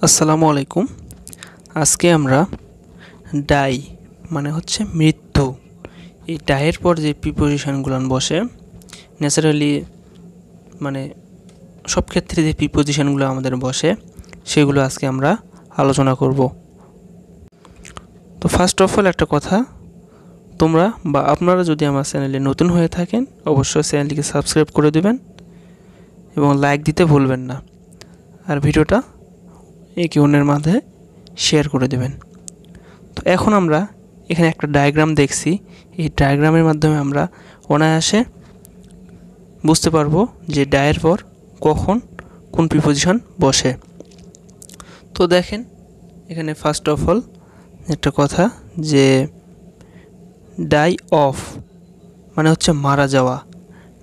আসসালামু আলাইকুম। আজকে আমরা ডাই মানে হচ্ছে মৃত্যু, এই ডাইয়ের পর যে প্রিপোজিশনগুলো বসে ন্যাচারালি মানে সব ক্ষেত্রে যে প্রিপোজিশনগুলো আমাদের বসে সেগুলো আজকে আমরা আলোচনা করব। তো ফার্স্ট অফ অল একটা কথা, তোমরা বা আপনারা যদি আমার চ্যানেলে নতুন হয়ে থাকেন অবশ্যই চ্যানেলটিকে সাবস্ক্রাইব করে দেবেন এবং লাইক দিতে ভুলবেন না, আর ভিডিওটা একে অন্যের মাঝে শেয়ার করে দেবেন। তো এখন আমরা এখানে একটা ডায়াগ্রাম দেখছি, এই ডায়াগ্রামের মাধ্যমে আমরা অনায়াসে বুঝতে পারবো যে ডায়ের পর কখন কোন প্রিপোজিশন বসে। তো দেখেন এখানে ফার্স্ট অফ অল একটা কথা যে ডাই অফ মানে হচ্ছে মারা যাওয়া,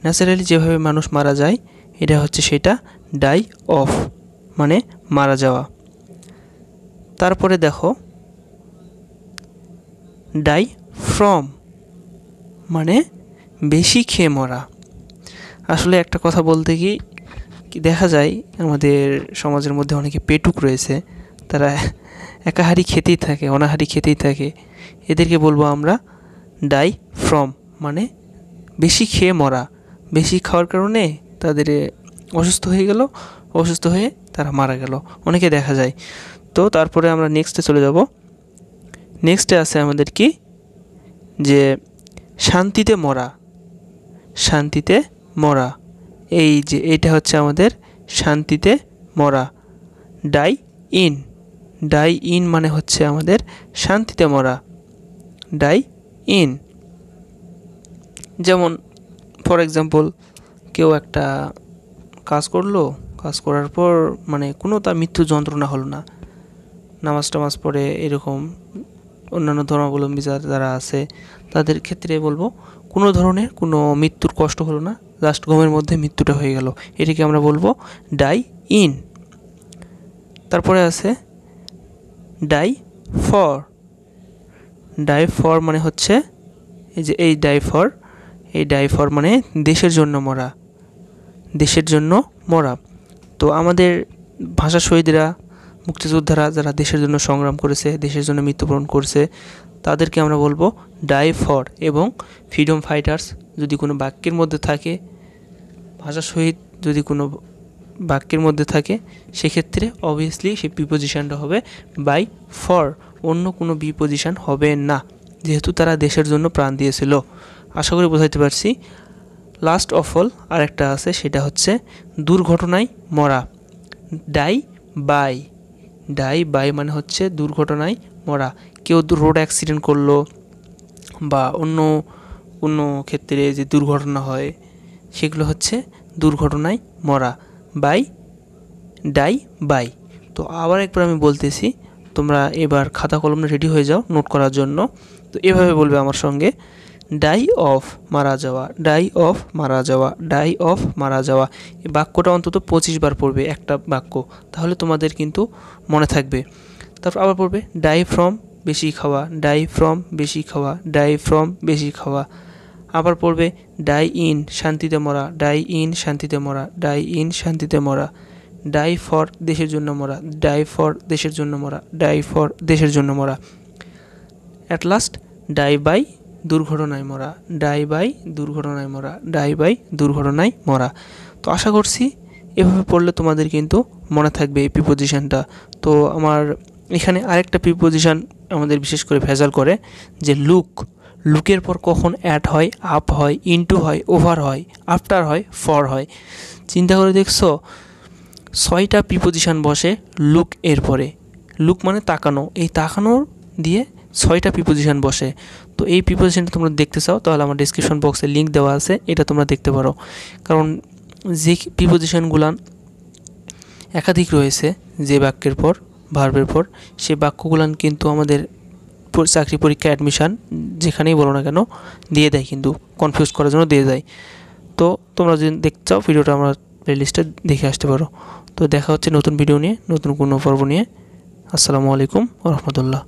ন্যাচারালি যেভাবে মানুষ মারা যায় এটা হচ্ছে সেটা ডাই অফ মানে মারা যাওয়া। তারপরে দেখো ডাই ফ্রম মানে বেশি খেয়ে মরা। আসলে একটা কথা বলতে কি দেখা যায় আমাদের সমাজের মধ্যে অনেকে পেটুক রয়েছে, তারা একাহারি খেতেই থাকে, অনাহারি খেতেই থাকে, এদেরকে বলবো আমরা ডাই ফ্রম মানে বেশি খেয়ে মরা। বেশি খাওয়ার কারণে তাদের অসুস্থ হয়ে গেল, অসুস্থ হয়ে তারা মারা গেল, অনেকে দেখা যায়। তো তারপরে আমরা নেক্সটে চলে যাব। নেক্সটে আছে আমাদের কি যে শান্তিতে মরা, শান্তিতে মরা, এই যে এইটা হচ্ছে আমাদের শান্তিতে মরা। ডাই ইন, ডাই ইন মানে হচ্ছে আমাদের শান্তিতে মরা, ডাই ইন। যেমন ফর এক্সাম্পল কেউ একটা কাজ করলো, কাজ করার পর মানে কোনো তার মৃত্যু যন্ত্রণা হলো না, নামাজ টামাজ পড়ে এরকম অন্যান্য ধর্মাবলম্বী যারা আছে তাদের ক্ষেত্রে বলবো কোনো ধরনের কোনো মৃত্যুর কষ্ট হলো না, জাস্ট ঘুমের মধ্যে মৃত্যুটা হয়ে গেল, এটাকে আমরা বলবো ডাই ইন। তারপরে আছে ডাই ফর, ডাই ফর মানে হচ্ছে এই যে এই ডাই ফর, এই ডাই ফর মানে দেশের জন্য মরা, দেশের জন্য মরা। তো আমাদের ভাষা শহীদরা, মুক্তিযোদ্ধারা যারা দেশের জন্য সংগ্রাম করেছে, দেশের জন্য মৃত্যুবরণ করছে, তাদেরকে আমরা বলবো ডাই ফর। এবং ফ্রিডম ফাইটার্স যদি কোনো বাক্যের মধ্যে থাকে, ভাষা শহীদ যদি কোনো বাক্যের মধ্যে থাকে, সেক্ষেত্রে অবভিয়াসলি সেই প্রিপোজিশনটা হবে বাই ফর, অন্য কোনো প্রিপোজিশন হবে না, যেহেতু তারা দেশের জন্য প্রাণ দিয়েছিল। আশা করি বোঝাইতে পারছি। লাস্ট অফ অল আরেকটা আছে, সেটা হচ্ছে দুর্ঘটনায় মরা, ডাই বাই। ডাই বাই মানে হচ্ছে দুর্ঘটনায় মরা। কেউ রোড অ্যাক্সিডেন্ট করলো বা অন্য কোনো ক্ষেত্রে যে দুর্ঘটনা হয় সেগুলো হচ্ছে দুর্ঘটনায় মরা, বাই ডাই বাই। তো আবার একবার আমি বলতেছি, তোমরা এবার খাতা কলম রেডি হয়ে যাও নোট করার জন্য। তো এভাবে বলবে আমার সঙ্গে, ডাই অফ মারা যাওয়া, ডাই অফ মারা যাওয়া, ডাই অফ মারা যাওয়া। এই বাক্যটা অন্তত 25 বার পড়বে একটা বাক্য, তাহলে তোমাদের কিন্তু মনে থাকবে। তারপর আবার পড়বে ডাই ফ্রম বেশি খাওয়া, ডাই ফ্রম বেশি খাওয়া, ডাই ফ্রম বেশি খাওয়া। আবার পড়বে ডাই ইন শান্তিতে মরা, ডাই ইন শান্তিতে মরা, ডাই ইন শান্তিতে মরা। ডাই ফর দেশের জন্য মরা, ডাই ফর দেশের জন্য মরা, ডাই ফর দেশের জন্য মরা। অ্যাট লাস্ট ডাই বাই দুর্ঘটনায় মরা, ডাই বাই দুর্ঘটনায় মরা, ডাই বাই দুর্ঘটনায় মরা। তো আশা করছি এভাবে পড়লে তোমাদের কিন্তু মনে থাকবে এই প্রিপোজিশনটা। তো আমার এখানে আরেকটা প্রিপোজিশন আমাদের বিশেষ করে ভেজাল করে, যে লুক, লুকের পর কখন অ্যাট হয়, আপ হয়, ইনটু হয়, ওভার হয়, আফটার হয়, ফর হয়। চিন্তা করে দেখছো 6টা প্রিপোজিশন বসে লুক এর পরে। লুক মানে তাকানো, এই তাকানোর দিয়ে 6টা প্রিপোজিশন বসে। তো এই প্রিপোজিশনটা তোমরা দেখতে চাও তাহলে আমার ডেসক্রিপশন বক্সে লিঙ্ক দেওয়া আছে, এটা তোমরা দেখতে পারো। কারণ যে প্রিপোজিশনগুলো একাধিক রয়েছে যে বাক্যের পর ভার্বের পর, সেই বাক্যগুলো কিন্তু আমাদের চাকরি পরীক্ষা অ্যাডমিশন যেখানেই বলো না কেন দিয়ে দেয়, কিন্তু কনফিউজ করার জন্য দিয়ে দেয়। তো তোমরা যদি দেখতে চাও ভিডিওটা আমার প্লেলিস্টে দেখে আসতে পারো। তো দেখা হচ্ছে নতুন ভিডিও নিয়ে, নতুন কোনো পর্ব নিয়ে। আসসালামু আলাইকুম ওয়া রাহমাতুল্লাহ।